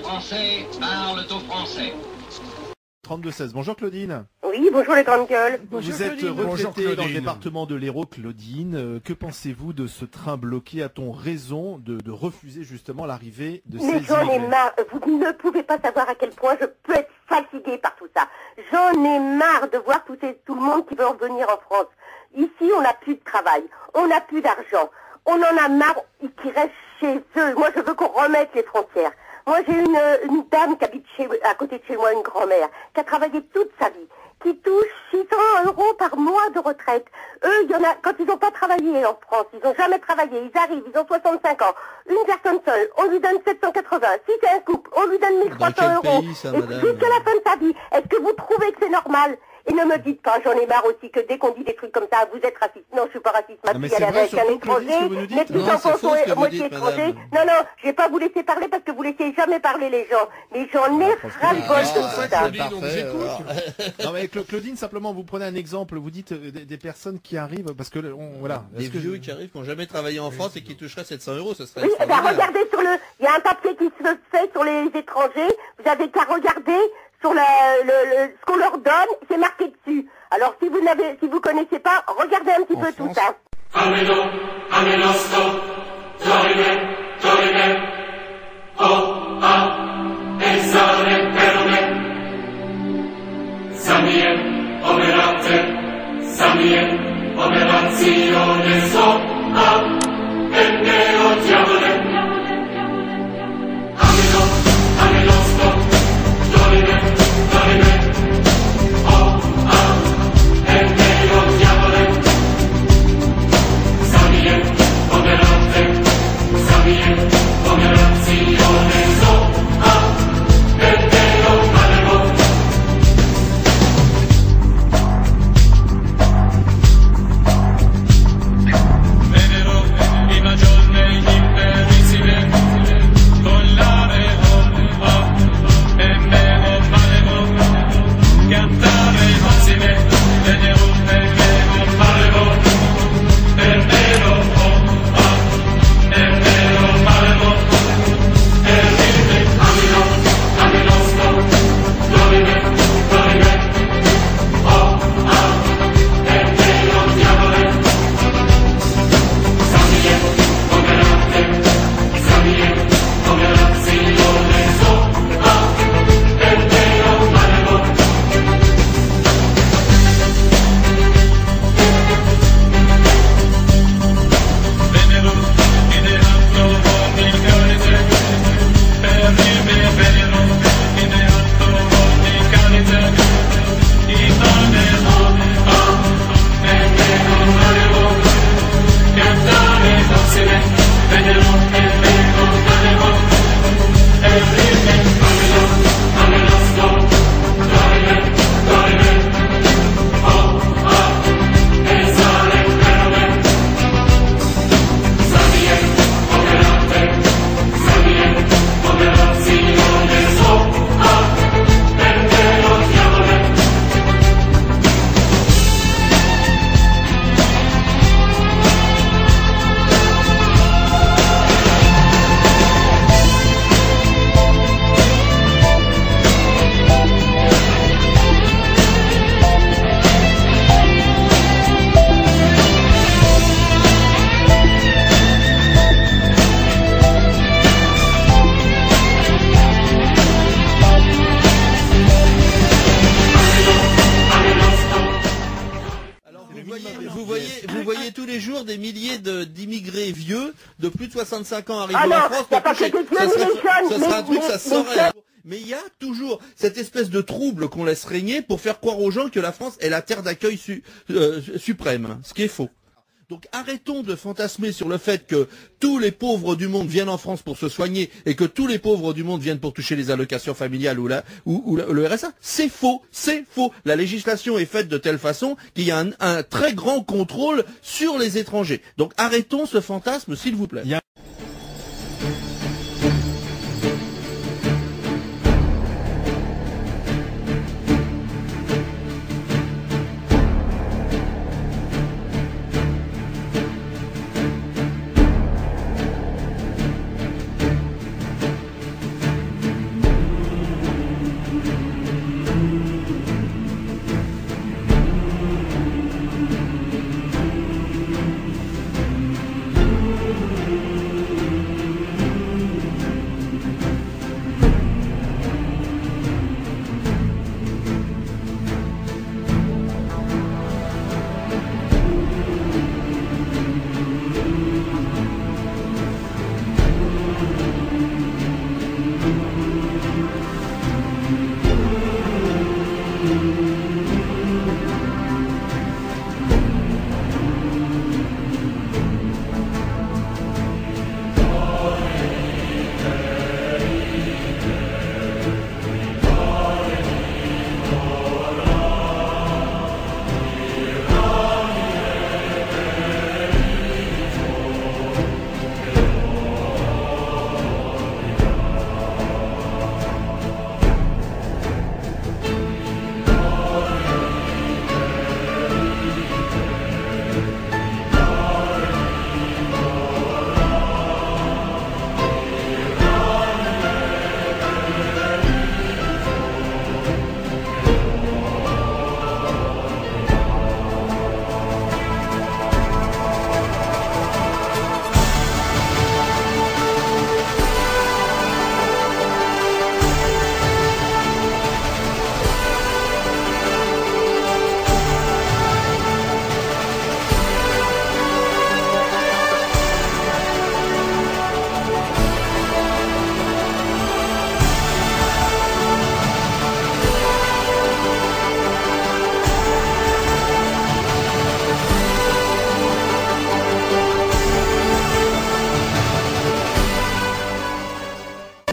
Français parlent au français. 32-16. Bonjour Claudine. Oui, bonjour les grandes gueules. Vous êtes retraitée dans le département de l'Hérault, Claudine. Que pensez-vous de ce train bloqué? A-t-on raison de refuser justement l'arrivée de ces Mais j'en ai marre. Vous ne pouvez pas savoir à quel point je peux être fatiguée par tout ça. J'en ai marre de voir tout le monde qui veut revenir en France. Ici, on n'a plus de travail. On n'a plus d'argent. On en a marre qui restent chez eux. Moi, je veux qu'on remette les frontières. Moi, j'ai une dame qui habite à côté de chez moi, une grand-mère, qui a travaillé toute sa vie, qui touche 600 € par mois de retraite. Eux, il y en a, quand ils n'ont pas travaillé en France, ils n'ont jamais travaillé, ils arrivent, ils ont 65 ans. Une personne seule, on lui donne 780. Si c'est un couple, on lui donne 1300 €. Et jusqu'à la fin de sa vie, est-ce que vous trouvez que c'est normal? Et ne me dites pas, j'en ai marre aussi que dès qu'on dit des trucs comme ça, vous êtes raciste. Non, je suis pas raciste. Ma fille, elle est avec un étranger. Mes petits-enfants sont moitié étrangers. Non, je vais pas vous laisser parler parce que vous laissez jamais parler les gens. Mais j'en ai ras-le-bol de tout ça. Non mais Claudine, simplement, vous prenez un exemple. Vous dites des personnes qui arrivent, parce que voilà. Des vieux qui arrivent, qui n'ont jamais travaillé en France et qui toucheraient 700 €, ce serait. Oui, bah regardez il y a un papier qui se fait sur les étrangers. Vous avez qu'à regarder. Sur ce qu'on leur donne, c'est marqué dessus. Alors si vous connaissez pas, regardez un petit peu tout ça. Ameno, amenosco, dorime, dorime, o, a, esare, perone, samiem, omerate, samiem, omerazione, so, a, enneo, diavole. Ameno, amenosco, dorime, dorime, o, a, enneo, diavole. Samiem, omerate, samiem, omerazione, so, a, enneo, malego. Venero, imagione, imperissime, con l'avevo, e meo, malego, cantare, massime, venero, e meo, malego, e meo, e meo, malego, e rime, amino, aminosco, dorime, dorime, o, a, e meo, diavole. Samiem, omerate, samiem, omerazione, so, a, e meo, malego. Venero, ideato, volcanice, per rime, venero, ideato, volcanice, imaneo, a, e meo, malego, cantare, massime, venero, e meo, malego, e rime, ameno, amenosco, dorime, dorime, o, a, esare, perone, samiem, omerate, samiem, omerazione, so, a, enneo, diavole. Alors vous voyez tous les jours des milliers d'immigrés vieux de plus de 65 ans arriver Ah non, en France c'est pour pas toucher. que des Ça vieux, sera un truc, ça se mais saurait. Hein. Mais il y a toujours cette espèce de trouble qu'on laisse régner pour faire croire aux gens que la France est la terre d'accueil suprême, ce qui est faux. Donc arrêtons de fantasmer sur le fait que tous les pauvres du monde viennent en France pour se soigner et que tous les pauvres du monde viennent pour toucher les allocations familiales ou le RSA. C'est faux, c'est faux. La législation est faite de telle façon qu'il y a un très grand contrôle sur les étrangers. Donc arrêtons ce fantasme, s'il vous plaît.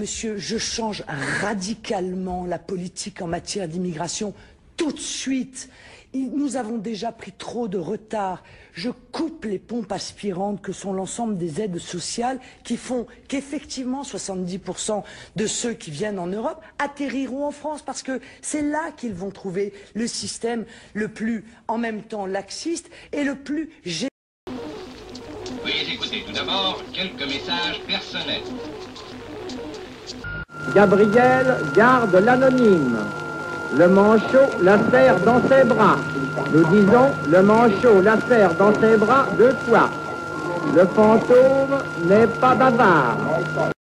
Monsieur, je change radicalement la politique en matière d'immigration tout de suite. Nous avons déjà pris trop de retard. Je coupe les pompes aspirantes que sont l'ensemble des aides sociales qui font qu'effectivement 70% de ceux qui viennent en Europe atterriront en France parce que c'est là qu'ils vont trouver le système le plus en même temps laxiste et le plus généreux. Veuillez écouter tout d'abord quelques messages personnels. Gabriel garde l'anonyme. Le manchot la serre dans ses bras. Nous disons, le manchot la serre dans ses bras 2 fois. Le fantôme n'est pas bavard.